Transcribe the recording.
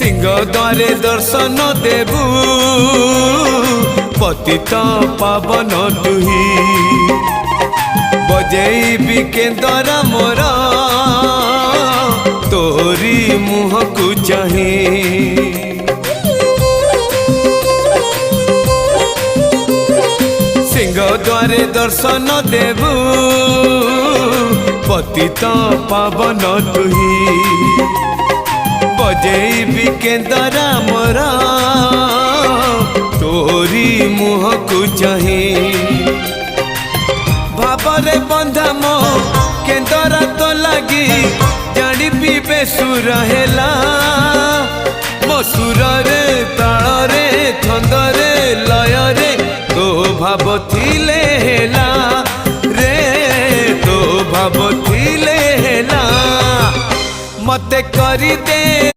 सिंह द्वारे दर्शन देबू पतित पावन तुही बजेबी केंदरा मोर तोरी मुह को चाहे सिंह द्वारे दर्शन देबू पतित पावन तुही बजेबी केंदरा मोर तोरी मुह को चाहे भावरे बंधा मो केंदरा तो लगी जानी पीबे सुर हेला मो सुर रे ताल रे छंद रे लय रे तो भाव थिले हेला रे तो भाव थिले हेला मते करी दे